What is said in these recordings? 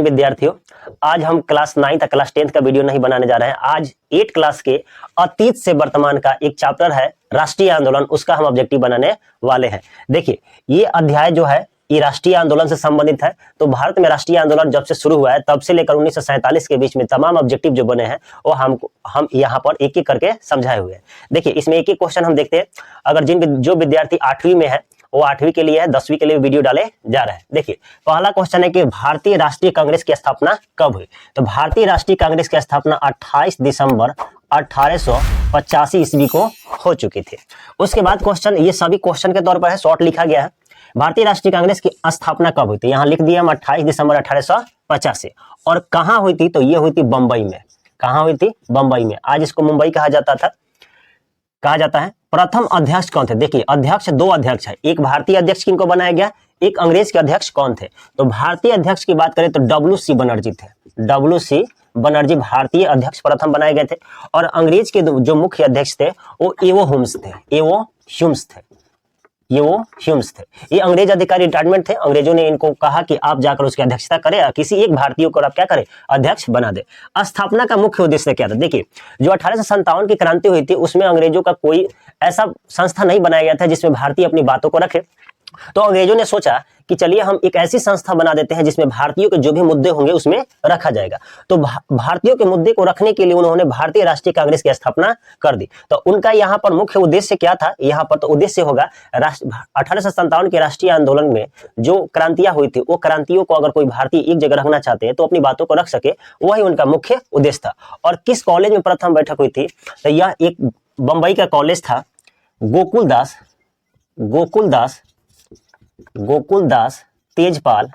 जिन विद्यार्थियों, आज हम क्लास 9 क्लास 10 का वीडियो नहीं बनाने जा रहे हैं। आज 8 क्लास के अतीत से वर्तमान का एक चैप्टर है राष्ट्रीय आंदोलन, उसका हम ऑब्जेक्टिव बनाने वाले हैं। देखिए, ये अध्याय जो है ये राष्ट्रीय आंदोलन से संबंधित है। तो भारत में राष्ट्रीय आंदोलन जब से शुरू हुआ है तब से लेकर 1947 के बीच में तमाम ऑब्जेक्टिव जो बने हैं वो हम यहाँ पर एक एक करके समझाए हुए हैं। देखिए, इसमें एक एक क्वेश्चन हम देखते हैं। अगर जो विद्यार्थी 8वीं में है वो 8वीं के लिए है, 10वीं के लिए वीडियो डाले जा रहे हैं। देखिए, पहला क्वेश्चन है कि भारतीय राष्ट्रीय कांग्रेस की स्थापना कब हुई? तो भारतीय राष्ट्रीय कांग्रेस की स्थापना 28 दिसंबर 1885 ईस्वी को हो चुकी थी। उसके बाद क्वेश्चन, ये सभी क्वेश्चन के तौर पर है, शॉर्ट लिखा गया है। भारतीय राष्ट्रीय कांग्रेस की स्थापना कब हुई थी? यहाँ लिख दिया हम 28 दिसंबर 1885। और कहाँ हुई थी? तो ये हुई थी बंबई में। कहाँ हुई थी? बंबई में। आज इसको मुंबई कहा जाता है। प्रथम अध्यक्ष कौन थे? देखिए, अध्यक्ष 2 अध्यक्ष है। एक भारतीय अध्यक्ष किनको बनाया गया, एक अंग्रेज के अध्यक्ष कौन थे? तो भारतीय अध्यक्ष की बात करें तो WC बनर्जी थे। WC बनर्जी भारतीय अध्यक्ष प्रथम बनाए गए थे। और अंग्रेज के जो मुख्य अध्यक्ष थे वो एवो ह्यूम्स थे। ये अंग्रेज अधिकारी रिटायरमेंट थे। अंग्रेजों ने इनको कहा कि आप जाकर उसकी अध्यक्षता करें, किसी एक भारतीय को आप क्या करें, अध्यक्ष बना दे। स्थापना का मुख्य उद्देश्य क्या था? देखिए, जो 1857 की क्रांति हुई थी उसमें अंग्रेजों का कोई ऐसा संस्था नहीं बनाया गया था जिसमें भारतीय अपनी बातों को रखे। तो अंग्रेजों ने सोचा कि चलिए हम एक ऐसी संस्था बना देते हैं जिसमें भारतीयों के जो भी मुद्दे होंगे उसमें रखा जाएगा। तो भारतीयों के मुद्दे को रखने के लिए उन्होंने भारतीय राष्ट्रीय कांग्रेस की स्थापना कर दी। तो उनका यहाँ पर मुख्य उद्देश्य क्या था? यहाँ पर तो उद्देश्य होगा 1857 के राष्ट्रीय आंदोलन में जो क्रांतियां हुई थी वो क्रांतियों को अगर कोई भारतीय एक जगह रखना चाहते हैं तो अपनी बातों को रख सके, वही उनका मुख्य उद्देश्य था। और किस कॉलेज में प्रथम बैठक हुई थी? तो यह एक बंबई का कॉलेज था, गोकुलदास तेजपाल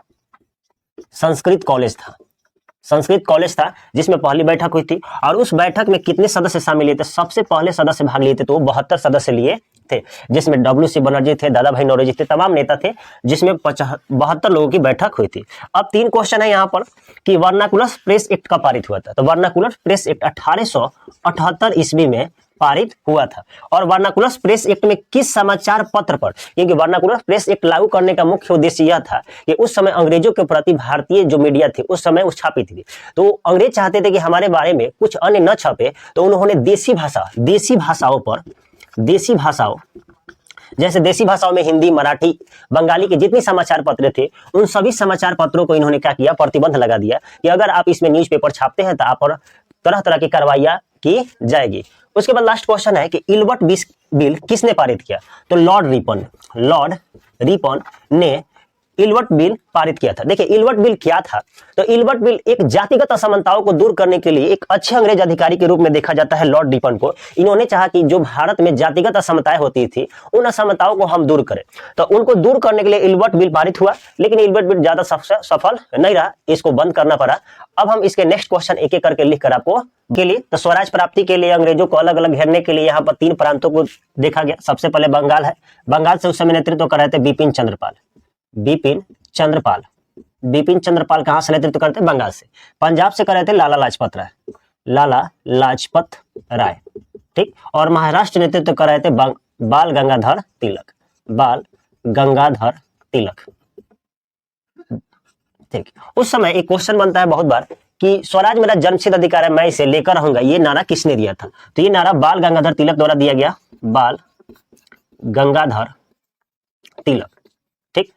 संस्कृत कॉलेज था जिसमें पहली बैठक हुई थी। और उस बैठक में कितने सदस्य शामिल लिए थे? सबसे पहले सदस्य भाग लिए थे तो 72 सदस्य लिए थे, जिसमें WC बनर्जी थे, दादा भाई नौरोजी थे, तमाम नेता थे, जिसमें 72 लोगों की बैठक हुई थी। अब 3 क्वेश्चन है यहाँ पर कि वर्नाकुलर प्रेस एक्ट कब पारित हुआ था? तो वर्नाकुलर प्रेस एक्ट 1878 ईस्वी में पारित हुआ था। और वर्नाकुलर प्रेस एक्ट में किस समाचार पत्र पर, क्योंकि वर्नाकुलर प्रेस एक्ट लागू करने का मुख्य उद्देश्य यह था कि उस समय अंग्रेजों के प्रति भारतीय जो मीडिया थी उस समय उस छापी थी, तो अंग्रेज चाहते थे कि हमारे बारे में कुछ अन्य न छपे, तो उन्होंने देसी भाषाओं जैसे देसी भाषाओं में हिंदी, मराठी, बंगाली के जितने समाचार पत्र थे उन सभी समाचार पत्रों को इन्होंने क्या किया, प्रतिबंध लगा दिया कि अगर आप इसमें न्यूज़पेपर छापते हैं तो आप पर तरह तरह की कार्रवाइयां की जाएगी। उसके बाद लास्ट क्वेश्चन है कि इल्बर्ट बिल किसने पारित किया? तो लॉर्ड रिपन ने इल्बर्ट बिल पारित किया था। देखिए, इल्बर्ट बिल क्या था? तो इल्बर्ट बिल एक जातिगत असमानताओं को दूर करने के लिए एक अच्छे अंग्रेज अधिकारी के रूप में देखा जाता है लॉर्ड रिपन को। इन्होंने चाहा कि जो भारत में जातिगत असमानताएं होती थी उन असमानताओं को हम दूर करें, तो उनको दूर करने के लिए इल्बर्ट बिल पारित हुआ। लेकिन इल्बर्ट बिल ज्यादा सफल नहीं रहा, इसको बंद करना पड़ा। अब हम इसके नेक्स्ट क्वेश्चन एक एक करके लिख कर आपको के लिए, तो स्वराज प्राप्ति के लिए अंग्रेजों को अलग अलग घेरने के लिए यहाँ पर 3 प्रांतों को देखा गया। सबसे पहले बंगाल है। बंगाल से उस समय नेतृत्व कर रहे थे बिपिन चंद्रपाल कहाँ से नेतृत्व करते? बंगाल से। पंजाब से कर रहे थे लाला लाजपत राय, ठीक। और महाराष्ट्र नेतृत्व कर रहे थे बाल गंगाधर तिलक, ठीक। उस समय एक क्वेश्चन बनता है बहुत बार कि स्वराज मेरा जन्मसिद्ध अधिकार है, मैं इसे लेकर रहूंगा, ये नारा किसने दिया था? तो ये नारा बाल गंगाधर तिलक द्वारा दिया गया। बाल गंगाधर तिलक, ठीक।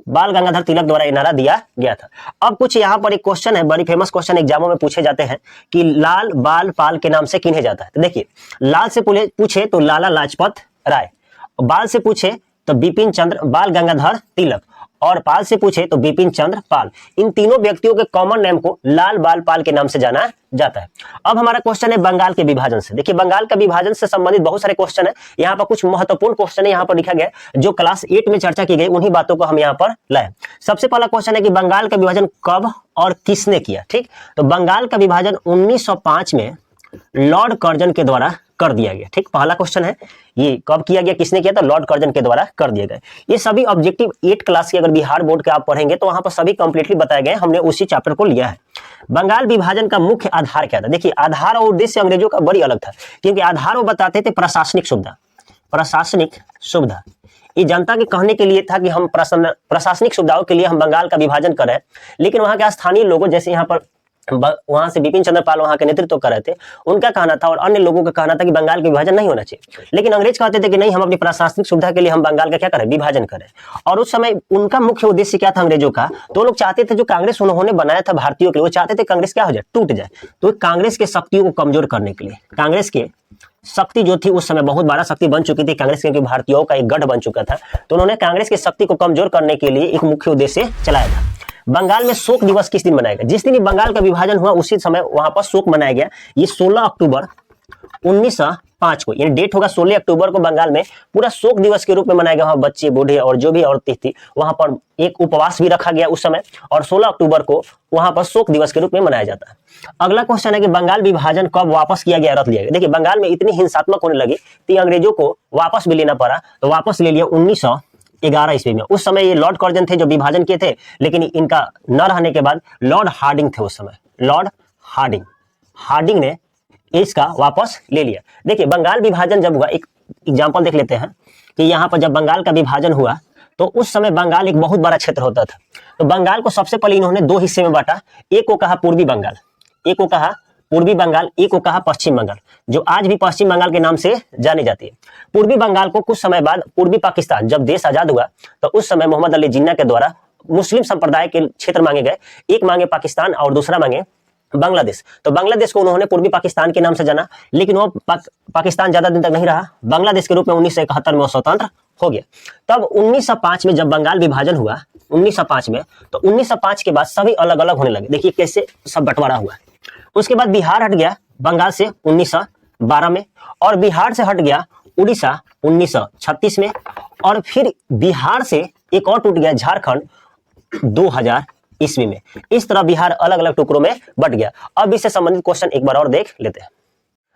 बाल गंगाधर तिलक द्वारा ये नारा दिया गया था। अब कुछ यहाँ पर एक क्वेश्चन है, बड़ी फेमस क्वेश्चन एग्जामों में पूछे जाते हैं कि लाल बाल पाल के नाम से किन्हें जाता है? तो देखिए, लाल से पूछे तो लाला लाजपत राय, बाल से पूछे तो बाल गंगाधर तिलक, और पाल से पूछे तो बिपिन चंद्र पाल। इन तीनों व्यक्तियों के कॉमन नेम को लाल बाल पाल के नाम से जाना जाता है। अब हमारा क्वेश्चन है बंगाल के विभाजन से। देखिए, बंगाल का विभाजन से संबंधित बहुत सारे क्वेश्चन है। यहाँ पर कुछ महत्वपूर्ण क्वेश्चन है, यहाँ पर लिखा गया जो क्लास 8 में चर्चा की गई, उन्हीं बातों को हम यहाँ पर लाए। सबसे पहला क्वेश्चन है कि बंगाल का विभाजन कब और किसने किया? ठीक, तो बंगाल का विभाजन 1905 में लॉर्ड कर्जन के द्वारा कर दिया गया। ठीक, पहला क्वेश्चन है ये कब किया गया, किसने किया? तो लॉर्ड कर्जन के द्वारा कर दिया गया। ये सभी ऑब्जेक्टिव 8 क्लास के अगर बिहार बोर्ड के आप पढ़ेंगे तो वहां पर सभी कंप्लीटली बताए गए, हमने उसी चैप्टर को लिया है। बंगाल विभाजन का मुख्य आधार क्या था? देखिए, आधार और उद्देश्य अंग्रेजों का बड़ी अलग था, क्योंकि आधार वो बताते थे प्रशासनिक सुविधा, प्रशासनिक सुविधा। ये जनता के कहने के लिए था कि हम प्रशासनिक सुविधाओं के लिए हम बंगाल का विभाजन कर रहे हैं, लेकिन वहां के स्थानीय लोगों जैसे यहाँ पर वहां से बिपिन चंद्र पाल वहां के नेतृत्व कर रहे थे, उनका कहना था और अन्य लोगों का कहना था कि बंगाल का विभाजन नहीं होना चाहिए। लेकिन अंग्रेज कहते थे कि नहीं, हम अपनी प्रशासनिक सुविधा के लिए हम बंगाल का क्या करें, विभाजन करें। और उस समय उनका मुख्य उद्देश्य क्या था अंग्रेजों का, तो लोग चाहते थे जो कांग्रेस उन्होंने बनाया था भारतीयों के लिए, वो चाहते थे कांग्रेस क्या हो जाए, टूट जाए। तो कांग्रेस के शक्तियों को कमजोर करने के लिए, कांग्रेस के शक्ति जो थी उस समय बहुत बड़ा शक्ति बन चुकी थी कांग्रेस, क्योंकि भारतीयों का एक गढ़ बन चुका था, तो उन्होंने कांग्रेस की शक्ति को कमजोर करने के लिए एक मुख्य उद्देश्य चलाया था। बंगाल में शोक दिवस किस दिन मनाया गया, जिस दिन बंगाल का विभाजन हुआ उसी समय वहां पर शोक मनाया गया। ये 16 अक्टूबर 1905 को, यानी डेट होगा 16 अक्टूबर को बंगाल में पूरा शोक दिवस के रूप में मनाया गया। वहां बच्चे बूढ़े और जो भी औरतें थी वहां पर एक उपवास भी रखा गया उस समय, और 16 अक्टूबर को वहां पर शोक दिवस के रूप में मनाया जाता है। अगला क्वेश्चन है कि बंगाल विभाजन कब वापस किया गया, रद्द लिया गया। देखिए बंगाल में इतनी हिंसात्मक होने लगी कि अंग्रेजों को वापस भी लेना पड़ा, तो वापस ले लिया 1911 ईस्वी में। उस समय ये लॉर्ड कर्जन थे जो विभाजन किए थे, लेकिन इनका न रहने के बाद लॉर्ड हार्डिंग थे उस समय, लॉर्ड हार्डिंग ने इसका वापस ले लिया। देखिए बंगाल विभाजन जब हुआ, एक एग्जांपल देख लेते हैं कि यहाँ पर जब बंगाल का विभाजन हुआ तो उस समय बंगाल एक बहुत बड़ा क्षेत्र होता था। तो बंगाल को सबसे पहले इन्होंने दो हिस्से में बांटा, एक को कहा पूर्वी बंगाल, एक को कहा पूर्वी बंगाल, एक को कहा पश्चिम बंगाल, जो आज भी पश्चिम बंगाल के नाम से जानी जाती है। पूर्वी बंगाल को कुछ समय बाद पूर्वी पाकिस्तान, जब देश आजाद हुआ तो उस समय मोहम्मद अली जिन्ना के द्वारा मुस्लिम संप्रदाय के क्षेत्र मांगे गए, एक मांगे पाकिस्तान और दूसरा मांगे बांग्लादेश। तो बांग्लादेश को उन्होंने पूर्वी पाकिस्तान के नाम से जाना, लेकिन वो पाकिस्तान ज्यादा दिन तक नहीं रहा, बांग्लादेश के रूप में 1971 में वो स्वतंत्र हो गया। तब 1905 में जब बंगाल विभाजन हुआ 1905 में, तो 1905 के बाद सभी अलग अलग होने लगे। देखिए कैसे सब बंटवारा हुआ। उसके बाद बिहार हट गया बंगाल से 1912 में, और बिहार से हट गया उड़ीसा 1936 में, और फिर बिहार से एक और टूट गया झारखंड 2000 ईस्वी में। इस तरह बिहार अलग अलग टुकड़ों में बट गया। अब इससे संबंधित क्वेश्चन एक बार और देख लेते हैं।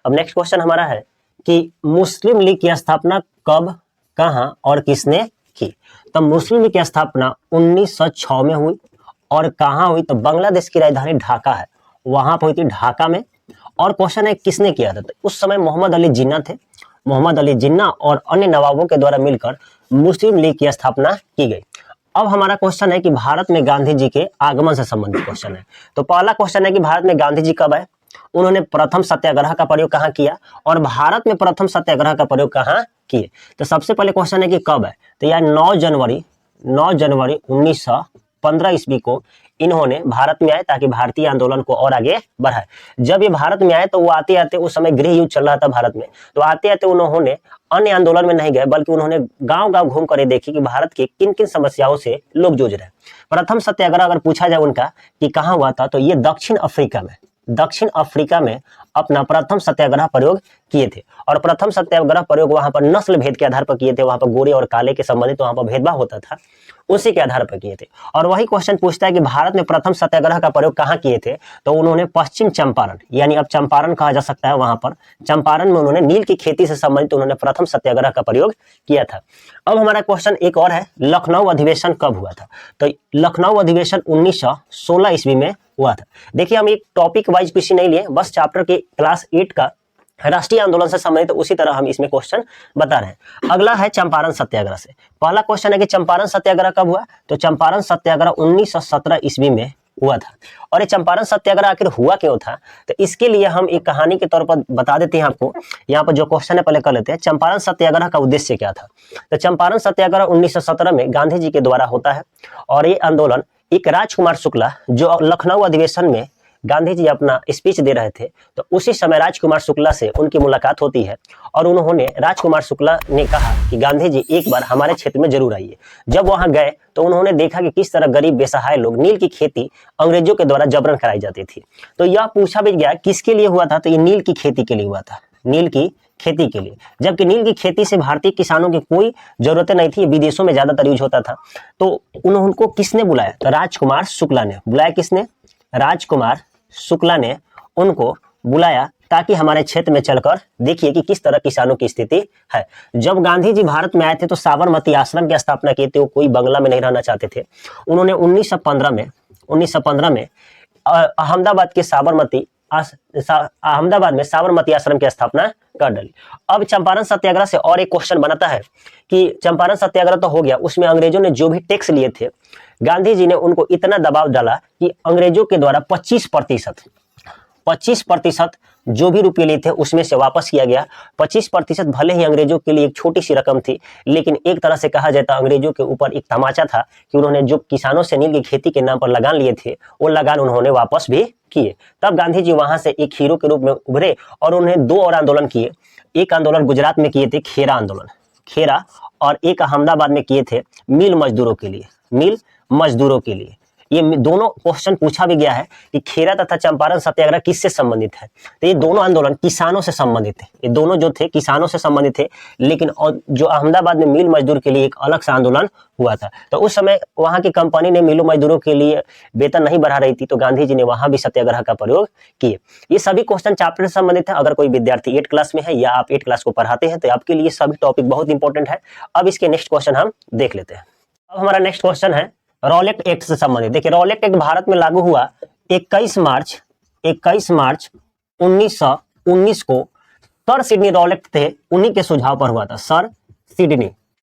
अब नेक्स्ट क्वेश्चन हमारा है कि मुस्लिम लीग की स्थापना कब, कहां और किसने की। तो मुस्लिम लीग की स्थापना 1906 में हुई, और कहां हुई, तो बांग्लादेश की राजधानी ढाका है, वहां पर हुई थी, ढाका में। और क्वेश्चन है किसने किया था, तो उस समय मोहम्मद अली जिन्ना थे, मोहम्मद अली जिन्ना और अन्य नवाबों के द्वारा मिलकर मुस्लिम लीग की स्थापना की गई। अब हमारा क्वेश्चन है कि भारत में गांधी जी के आगमन से संबंधित क्वेश्चन है। तो पहला क्वेश्चन है कि भारत में गांधी जी कब आए, उन्होंने प्रथम सत्याग्रह का प्रयोग कहां किया, और भारत में प्रथम सत्याग्रह का प्रयोग कहां किए। तो सबसे पहले क्वेश्चन है कि कब है, तो यार 9 जनवरी 1915 ईस्वी को इन्होंने भारत में आए, ताकि भारतीय आंदोलन को और आगे बढ़ाए। जब ये भारत में आए तो वो आते आते, उस समय गृह युद्ध चल रहा था भारत में, तो आते आते उन्होंने अन्य आंदोलन में नहीं गए, बल्कि उन्होंने गांव गांव घूम कर देखी कि भारत के किन किन समस्याओं से लोग जूझ रहे हैं। प्रथम सत्याग्रह अगर पूछा जाए उनका कि कहां हुआ था, तो ये दक्षिण अफ्रीका में अपना प्रथम सत्याग्रह प्रयोग किए थे। और प्रथम सत्याग्रह प्रयोग वहां पर नस्ल भेद के आधार पर किए थे, वहां पर गोरे और काले के संबंधित वहां पर भेदभाव होता था, उसी के आधार पर किए थे। और वही क्वेश्चन पूछता है कि भारत में प्रथम सत्याग्रह का प्रयोग कहां किए थे, तो उन्होंने पश्चिम चंपारण, यानी अब चंपारण कहा जा सकता है, वहां पर चंपारण में उन्होंने नील की खेती से संबंधित उन्होंने प्रथम सत्याग्रह का प्रयोग किया था। अब हमारा क्वेश्चन एक और है, लखनऊ अधिवेशन कब हुआ था, तो लखनऊ अधिवेशन 1916 ईस्वी में हुआ था। देखिए हम एक टॉपिक वाइज पीछे नहीं लिए, बस चैप्टर के क्लास 8 का राष्ट्रीय आंदोलन से संबंधित उसी तरह हम इसमें क्वेश्चन बता रहे हैं। अगला है चंपारण सत्याग्रह से। पहला क्वेश्चन है कि चंपारण सत्याग्रह कब हुआ, तो चंपारण सत्याग्रह 1917 ईस्वी में हुआ था। और ये चंपारण सत्याग्रह आखिर हुआ क्यों था, तो इसके लिए हम एक कहानी के तौर पर बता देते हैं आपको। यहाँ पर जो क्वेश्चन है पहले कर लेते हैं, चंपारण सत्याग्रह का उद्देश्य क्या था। तो चंपारण सत्याग्रह 1917 में गांधी जी के द्वारा होता है, और ये आंदोलन एक राजकुमार शुक्ला, जो लखनऊ अधिवेशन में गांधी जी अपना स्पीच दे रहे थे, तो उसी समय राजकुमार शुक्ला से उनकी मुलाकात होती है, और उन्होंने राजकुमार शुक्ला ने कहा कि गांधी जी एक बार हमारे क्षेत्र में जरूर आइए। जब वहां गए तो उन्होंने देखा कि किस तरह गरीब बेसहाय लोग नील की खेती अंग्रेजों के द्वारा जबरन कराई जाती थी। तो यह पूछा भी गया किसके लिए हुआ था, तो ये नील की खेती के लिए हुआ था, नील की खेती के लिए। जबकि नील की खेती से भारतीय किसानों की कोई जरूरत नहीं थी, विदेशों में ज्यादातर यूज होता था। तो उनको किसने बुलाया, तो राजकुमार शुक्ला ने बुलाया। किसने, राजकुमार शुक्ला ने उनको बुलाया, ताकि हमारे क्षेत्र में चलकर देखिए कि किस तरह किसानों की स्थिति है। जब गांधी जी भारत में आए थे तो साबरमती आश्रम की स्थापना की थी, वो कोई बंगला में नहीं रहना चाहते थे। उन्होंने 1915 में अहमदाबाद में साबरमती आश्रम की स्थापना कर डाली। अब चंपारण सत्याग्रह से और एक क्वेश्चन बनाता है कि चंपारण सत्याग्रह तो हो गया, उसमें अंग्रेजों ने जो भी टैक्स लिए थे, गांधी जी ने उनको इतना दबाव डाला कि अंग्रेजों के द्वारा 25% जो भी रुपये लिए थे उसमें से वापस किया गया। 25% भले ही अंग्रेजों के लिए एक छोटी सी रकम थी, लेकिन एक तरह से कहा जाता अंग्रेजों के ऊपर एक तमाचा था कि उन्होंने जो किसानों से नील की खेती के नाम पर लगान लिए थे वो लगान उन्होंने वापस भी किए। तब गांधी जी वहां से एक हीरो के रूप में उभरे और उन्होंने 2 और आंदोलन किए। एक आंदोलन गुजरात में किए थे, खेरा आंदोलन, खेरा, और एक अहमदाबाद में किए थे मिल मजदूरों के लिए, मिल मजदूरों के लिए। ये दोनों क्वेश्चन पूछा भी गया है कि खेरा तथा चंपारण सत्याग्रह किससे संबंधित है, तो ये दोनों आंदोलन किसानों से संबंधित थे, ये दोनों जो थे किसानों से संबंधित थे। लेकिन और जो अहमदाबाद में मिल मजदूर के लिए एक अलग सा आंदोलन हुआ था, तो उस समय वहां की कंपनी ने मिलों मजदूरों के लिए वेतन नहीं बढ़ा रही थी, तो गांधी जी ने वहां भी सत्याग्रह का प्रयोग किए। ये सभी क्वेश्चन चैप्टर से संबंधित है। अगर कोई विद्यार्थी 8 क्लास में है या आप 8 क्लास को पढ़ाते हैं तो आपके लिए सभी टॉपिक बहुत इंपॉर्टेंट है। अब इसके नेक्स्ट क्वेश्चन हम देख लेते हैं। अब हमारा नेक्स्ट क्वेश्चन है रॉलेट एक्ट से संबंधित। देखिए, रॉलेट एक्ट भारत में लागू हुआ 21 मार्च 1919 को। सर सिडनी रॉलेट थे, उन्हीं के सुझाव पर हुआ था।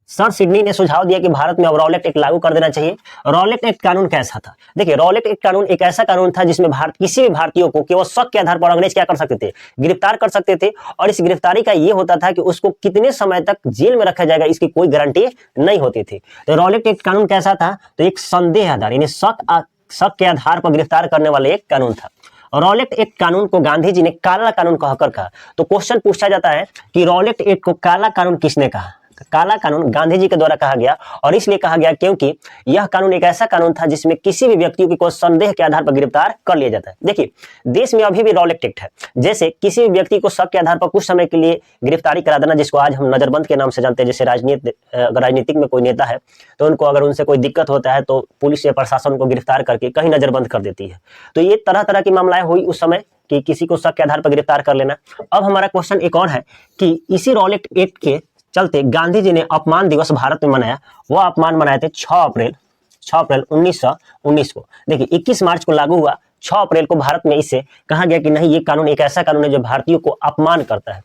सर सिडनी ने सुझाव दिया कि भारत में अब रॉलेट एक्ट लागू कर देना चाहिए। रॉलेट एक्ट कानून कैसा था? देखिए, रॉलेट एक्ट कानून एक ऐसा कानून था जिसमें किसी भी भारतीय को केवल शक के आधार पर अंग्रेज क्या कर सकते थे, गिरफ्तार कर सकते थे। और इस गिरफ्तारी का ये होता था कि उसको कितने समय तक जेल में रखा जाएगा इसकी कोई गारंटी नहीं होती थी। तो रॉलेट एक्ट कानून कैसा था? तो एक संदेह आधार यानी शक के आधार पर गिरफ्तार करने वाले एक कानून था। रॉलेट एक्ट कानून को गांधी जी ने काला कानून कहकर कहा। तो क्वेश्चन पूछा जाता है कि रॉलेट एक्ट को काला कानून किसने कहा? काला कानून गांधी जी के द्वारा कहा गया, और इसलिए कहा गया क्योंकि यह कानून एक ऐसा कानून था जिसमें किसी भी व्यक्ति को संदेह के आधार पर गिरफ्तार कर लिया जाता है। देखिए, देश में अभी भी रॉलेट एक्ट है, जैसे किसी भी व्यक्ति को शक के आधार पर कुछ समय के लिए गिरफ्तारी करा देना, जिसको आज हम नजरबंद के नाम से जानते हैं। जैसे राजनीतिक में कोई नेता है तो उनको अगर उनसे कोई दिक्कत होता है तो पुलिस या प्रशासन उनको गिरफ्तार करके कहीं नजरबंद कर देती है। तो ये तरह तरह की मामलाएं हुई उस समय कि किसी को शक के आधार पर गिरफ्तार कर लेना। अब हमारा क्वेश्चन एक और है कि इसी रॉलेट एक्ट के चलते गांधी जी ने अपमान दिवस भारत में मनाया। वह अपमान मनाए थे 6 अप्रैल 1919 को। देखिए, 21 मार्च को लागू हुआ, 6 अप्रैल को भारत में इसे कहा गया कि नहीं, ये कानून एक ऐसा कानून है जो भारतीयों को अपमान करता है।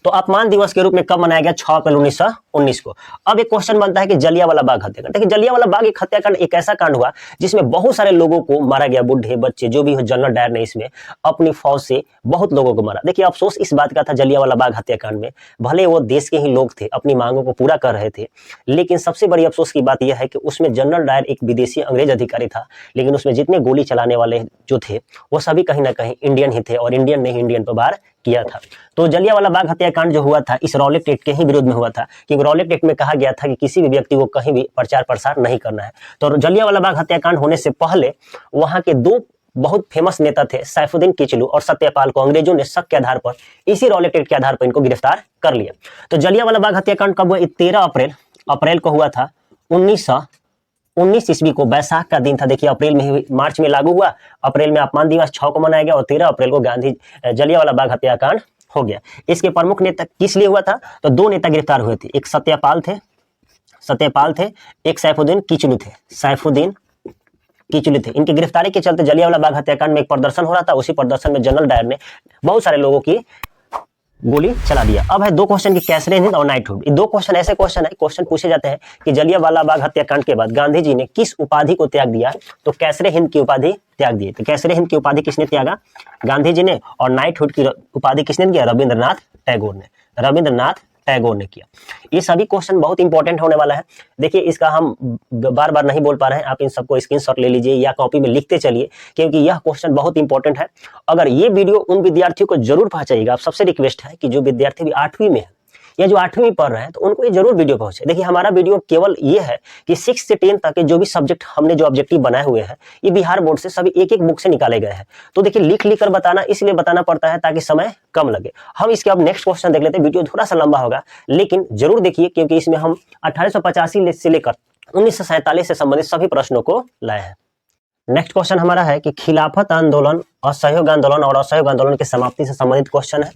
तो अपमान दिवस के रूप में कब मनाया गया? 6 अप्रैल 1919 को। अब एक क्वेश्चन बनता है कि जलियांवाला बाग हत्याकांड। देखिए, जलियांवाला बाग एक हत्याकांड एक ऐसा कांड हुआ जिसमें बहुत सारे लोगों को मारा गया, बूढ़े बच्चे जो भी हो। जनरल डायर ने इसमें अपनी फौज से बहुत लोगों को मारा। देखिए, अफसोस इस बात का था जलियांवाला बाग हत्याकांड में, भले वो देश के ही लोग थे, अपनी मांगों को पूरा कर रहे थे, लेकिन सबसे बड़ी अफसोस की बात यह है कि उसमें जनरल डायर एक विदेशी अंग्रेज अधिकारी था, लेकिन उसमें जितने गोली चलाने वाले जो थे वो सभी कहीं ना कहीं इंडियन ही थे, और इंडियन ने ही इंडियन पर वार किया था। तो जलियांवाला बाग हत्याकांड जो हुआ था इस रॉलेट एक्ट के ही विरोध में हुआ था, क्योंकि रॉलेट एक्ट में कहा गया था कि किसी भी व्यक्ति को कहीं भी प्रचार प्रसार नहीं करना है। तो जलियांवाला बाग हत्याकांड होने से पहले वहां के 2 बहुत फेमस नेता थे, सैफुद्दीन किचलू और सत्यपाल को अंग्रेजों ने शक के आधार पर, इसी रॉलेट एक्ट के आधार पर इनको गिरफ्तार कर लिया। तो जलियांवाला बाग हत्याकांड कब हुआ? 13 अप्रैल को हुआ था 1919 ईस्वी को। बैसाख का दिन था। देखिए, अप्रैल में ही, मार्च में लागू हुआ, अप्रैल में अपमान दिवस 6 को मनाया गया और 13 अप्रैल को जलियांवाला बाग हत्याकांड हो गया। इसके प्रमुख नेता किस लिए हुआ था? तो 2 नेता गिरफ्तार हुए थे, एक सत्यपाल थे, एक सैफुद्दीन किचलू थे। इनकी गिरफ्तारी के चलते जलियांवाला बाग हत्याकांड में एक प्रदर्शन हो रहा था, उसी प्रदर्शन में जनरल डायर ने बहुत सारे लोगों की गोली चला दिया। अब है 2 क्वेश्चन की कैसरे हिंद और नाइटहुड। ये 2 क्वेश्चन ऐसे क्वेश्चन पूछे जाते हैं कि जलियांवाला बाग हत्याकांड के बाद गांधी जी ने किस उपाधि को त्याग दिया? तो कैसरे हिंद की उपाधि त्याग दी। तो कैसरे हिंद की उपाधि किसने त्यागा? गांधी जी ने। और नाइटहुड की उपाधि किसने दिया? रविंद्रनाथ टैगोर ने किया। ये सभी क्वेश्चन बहुत इंपॉर्टेंट होने वाला है। देखिए, इसका हम बार बार नहीं बोल पा रहे हैं, आप इन सबको स्क्रीनशॉट ले लीजिए या कॉपी में लिखते चलिए, क्योंकि यह क्वेश्चन बहुत इंपॉर्टेंट है। अगर ये वीडियो उन विद्यार्थियों को जरूर पहुंचाइएगा। आप सबसे रिक्वेस्ट है कि जो विद्यार्थी भी 8वीं में है या जो 8वीं में पढ़ रहे हैं तो उनको ये जरूर वीडियो पहुंचे। देखिए, हमारा वीडियो केवल ये है कि 6 से 10 तक के जो भी सब्जेक्ट हमने जो ऑब्जेक्टिव बनाए हुए हैं, ये बिहार बोर्ड से सभी एक बुक से निकाले गए हैं। तो देखिए, लिख कर बताना इसलिए बताना पड़ता है ताकि समय कम लगे। हम इसके अब नेक्स्ट क्वेश्चन देख लेते हैं। वीडियो थोड़ा सा लंबा होगा, लेकिन जरूर देखिए, क्योंकि इसमें हम 1885 से लेकर 1947 से संबंधित सभी प्रश्नों को लाए हैं। नेक्स्ट क्वेश्चन हमारा है कि खिलाफत आंदोलन, असहयोग आंदोलन और असहयोग आंदोलन की समाप्ति से संबंधित क्वेश्चन है।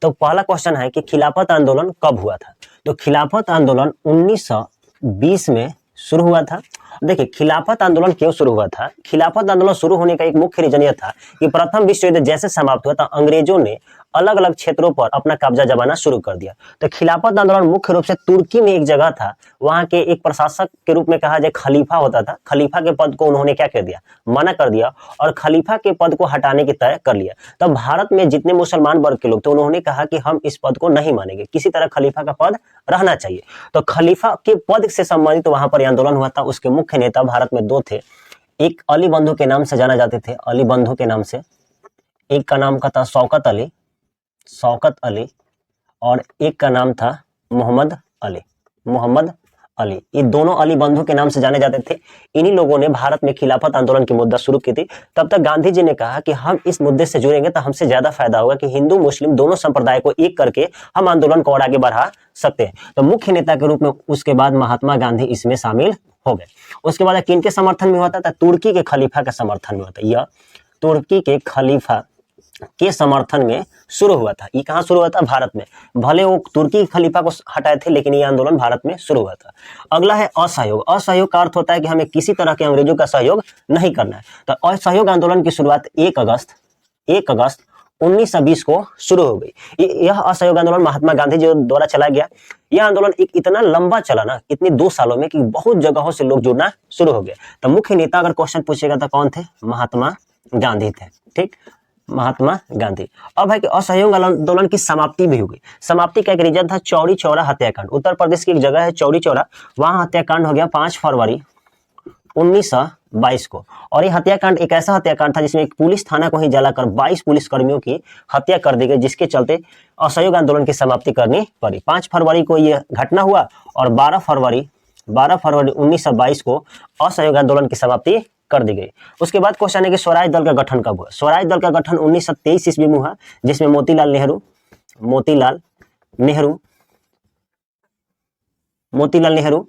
तो पहला क्वेश्चन है कि खिलाफत आंदोलन कब हुआ था? तो खिलाफत आंदोलन 1920 में शुरू हुआ था। देखिए, खिलाफत आंदोलन क्यों शुरू हुआ था? खिलाफत आंदोलन शुरू होने का एक मुख्य रीजन यह था कि प्रथम विश्व युद्ध जैसे समाप्त हुआ था, अंग्रेजों ने अलग अलग क्षेत्रों पर अपना कब्जा जमाना शुरू कर दिया। तो खिलाफत आंदोलन मुख्य रूप से तुर्की में एक जगह था, वहां के एक प्रशासक के रूप में कहा जाए खलीफा होता था, खलीफा के पद को उन्होंने क्या कर दिया, मना कर दिया और खलीफा के पद को हटाने की तय कर लिया। तब भारत में जितने मुसलमान वर्ग के लोग थे उन्होंने कहा कि हम इस पद को नहीं मानेंगे, किसी तरह खलीफा का पद रहना चाहिए। तो खलीफा के पद से संबंधित वहां पर आंदोलन हुआ था। उसके मुख्य नेता भारत में दो थे, एक अली बंधु के नाम से जाना जाते थे, अली बंधु के नाम से, एक का नाम का था शौकत अली, शौकत अली, और एक का नाम था मोहम्मद अली, मोहम्मद अली। ये दोनों अली बंधु के नाम से जाने जाते थे। इन्हीं लोगों ने भारत में खिलाफत आंदोलन की मुद्दा शुरू की थी। तब तक गांधी जी ने कहा कि हम इस मुद्दे से जुड़ेंगे तो हमसे ज्यादा फायदा होगा कि हिंदू मुस्लिम दोनों संप्रदाय को एक करके हम आंदोलन को और आगे बढ़ा सकते हैं। तो मुख्य नेता के रूप में उसके बाद महात्मा गांधी इसमें शामिल हो गए। उसके बाद किनके समर्थन में हुआ था? तुर्की के खलीफा के समर्थन में हुआ था। यह तुर्की के खलीफा के समर्थन में शुरू हुआ था। ये कहाँ शुरू हुआ था? भारत में। भले वो तुर्की खलीफा को हटाए थे लेकिन ये आंदोलन भारत में शुरू हुआ था। अगला है असहयोग। असहयोग का अर्थ होता है कि हमें किसी तरह के अंग्रेजों का सहयोग नहीं करना है। तो असहयोग आंदोलन की शुरुआत 1 अगस्त 1920 को शुरू हो गई। यह असहयोग आंदोलन महात्मा गांधी जी द्वारा चला गया। यह आंदोलन एक इतना लंबा चला ना, इतनी 2 सालों में, कि बहुत जगहों से लोग जुड़ना शुरू हो गए। तो मुख्य नेता अगर क्वेश्चन पूछेगा तो कौन थे? महात्मा गांधी थे। ठीक, महात्मा गांधी। अब है कि असहयोग आंदोलन की समाप्ति भी हो गई। समाप्ति का एक रीजन था चौरी चौरा हत्याकांड। उत्तर प्रदेश की एक जगह है चौरी चौरा, वहां हत्याकांड हो गया 5 फरवरी 1922 को। और ये हत्याकांड एक ऐसा हत्याकांड था जिसमें एक पुलिस थाना को ही जलाकर 22 पुलिसकर्मियों की हत्या कर दी गई, जिसके चलते असहयोग आंदोलन की समाप्ति करनी पड़ी। 5 फरवरी को यह घटना हुआ और 12 फरवरी 1922 को असहयोग आंदोलन की समाप्ति कर दी गई। उसके बाद क्वेश्चन है कि स्वराज दल का गठन कब हुआ? स्वराज दल का गठन 1923 ईस्वी में हुआ, जिसमें मोतीलाल नेहरू,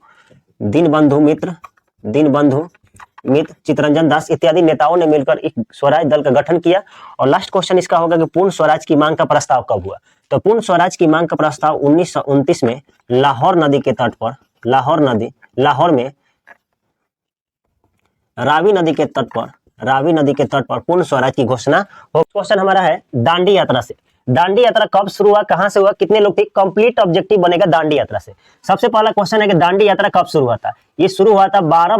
दीनबंधु मित्र, चित्तरंजन दास इत्यादि नेताओं ने मिलकर एक स्वराज दल का गठन किया। और लास्ट क्वेश्चन इसका होगा कि पूर्ण स्वराज की मांग का प्रस्ताव कब हुआ? तो पूर्ण स्वराज की मांग का प्रस्ताव 1929 में लाहौर नदी के तट पर, लाहौर में रावी नदी के तट पर पूर्ण स्वराज की घोषणा हो। क्वेश्चन हमारा है दांडी यात्रा से। दांडी यात्रा कब शुरू हुआ, कहां से हुआ, कितने लोग थे? कंप्लीट ऑब्जेक्टिव बनेगा दांडी यात्रा से। सबसे पहला क्वेश्चन है कि दांडी यात्रा कब शुरू हुआ था? ये शुरू हुआ था 12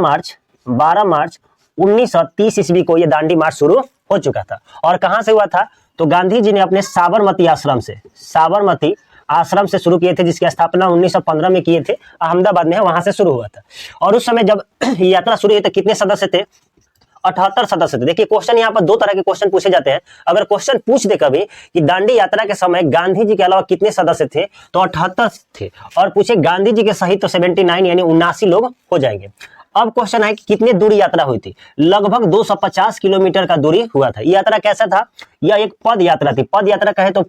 मार्च 1930 ईस्वी को। ये दांडी मार्च शुरू हो चुका था। और कहां से हुआ था? तो गांधी जी ने अपने साबरमती आश्रम से शुरू किए थे, जिसकी स्थापना 1915 में किए थे, अहमदाबाद में है, वहां से शुरू हुआ था। और उस समय जब यात्रा शुरू हुई तो कितने सदस्य थे? 78 सदस्य थे। देखिए क्वेश्चन यहाँ पर 2 तरह के क्वेश्चन पूछे जाते हैं। अगर क्वेश्चन पूछ दे कभी कि दांडी यात्रा के समय गांधी जी के अलावा कितने सदस्य थे, तो 78 थे। और पूछे गांधी जी के सहित तो 79 यानी 79 लोग हो जाएंगे। अब क्वेश्चन है कि कितनी दूरी यात्रा हुई थी? लगभग 250 किलोमीटर का दूरी हुआ था। यात्रा कैसा था? यह एक पद यात्रा थी। पद यात्रा कहे तो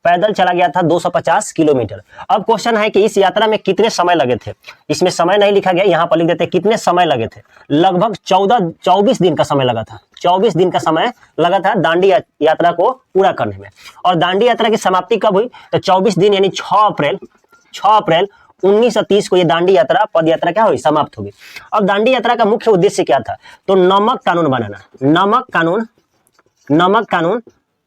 पैदल चला गया था 250 किलोमीटर। अब क्वेश्चन है कि इस यात्रा में कितने समय लगे थे? इसमें समय नहीं लिखा गया, यहाँ पर लिख देते कितने समय लगे थे। लगभग 24 दिन का समय लगा था। 24 दिन का समय लगा था दांडी यात्रा को पूरा करने में। और दांडी यात्रा की समाप्ति कब हुई? तो 24 दिन यानी 6 अप्रैल 1930 को ये दांडी यात्रा, पद यात्रा क्या हुई? समाप्त हो गई। अब दांडी यात्रा का मुख्य उद्देश्य क्या था? तो नमक कानून बनाना। नमक कानून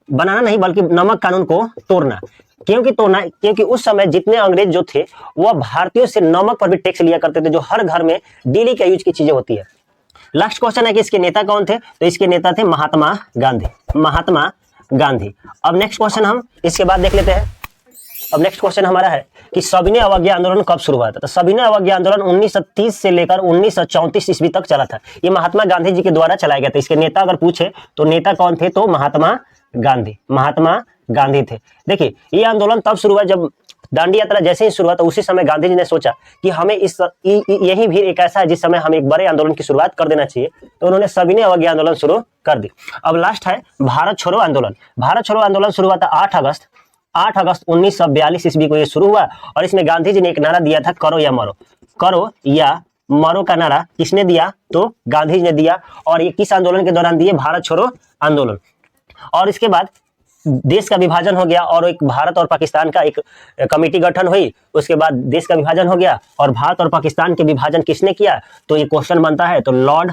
बनाना नहीं बल्कि नमक कानून को तोड़ना। क्योंकि उस समय जितने अंग्रेज जो थे वह भारतीयों से नमक पर भी टैक्स लिया करते थे, जो हर घर में डेली के यूज की चीजें होती है। लास्ट क्वेश्चन है कि इसके नेता कौन थे? तो इसके नेता थे महात्मा गांधी। अब नेक्स्ट क्वेश्चन हम इसके बाद देख लेते हैं। अब नेक्स्ट क्वेश्चन हमारा है कि सविनय अवज्ञा आंदोलन कब शुरू हुआ था? तो सविनय अवज्ञा आंदोलन 1930 से लेकर 1934 ईस्वी तक चला था। ये महात्मा गांधी जी के द्वारा चलाया गया था। इसके नेता अगर पूछे तो नेता कौन थे? तो महात्मा गांधी थे। देखिए ये आंदोलन तब शुरू हुआ जब दांडी यात्रा जैसे ही शुरू हुआ तो उसी समय गांधी जी ने सोचा कि हमें यही भी एक ऐसा है जिस समय हमें एक बड़े आंदोलन की शुरुआत कर देना चाहिए। तो उन्होंने सविनय अवज्ञा आंदोलन शुरू कर दी। अब लास्ट है भारत छोड़ो आंदोलन। भारत छोड़ो आंदोलन शुरू हुआ था 8 अगस्त 1942 ईस्वी को ये शुरू हुआ। और इसमें गांधी जी ने एक नारा दिया था, करो या मरो का नारा किसने दिया? तो गांधी जी ने दिया। और ये किस आंदोलन के दौरान दिए? भारत छोड़ो आंदोलन। और इसके बाद देश का विभाजन हो गया और एक भारत और पाकिस्तान का एक कमेटी गठन हुई। उसके बाद देश का विभाजन हो गया और भारत और पाकिस्तान के विभाजन किसने किया? तो ये क्वेश्चन बनता है। तो लॉर्ड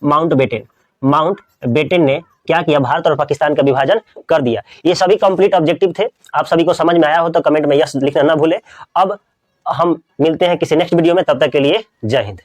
माउंटबेटन ने क्या किया, भारत और पाकिस्तान का विभाजन कर दिया। ये सभी कंप्लीट ऑब्जेक्टिव थे। आप सभी को समझ में आया हो तो कमेंट में यस लिखना ना भूले। अब हम मिलते हैं किसी नेक्स्ट वीडियो में, तब तक के लिए जय हिंद।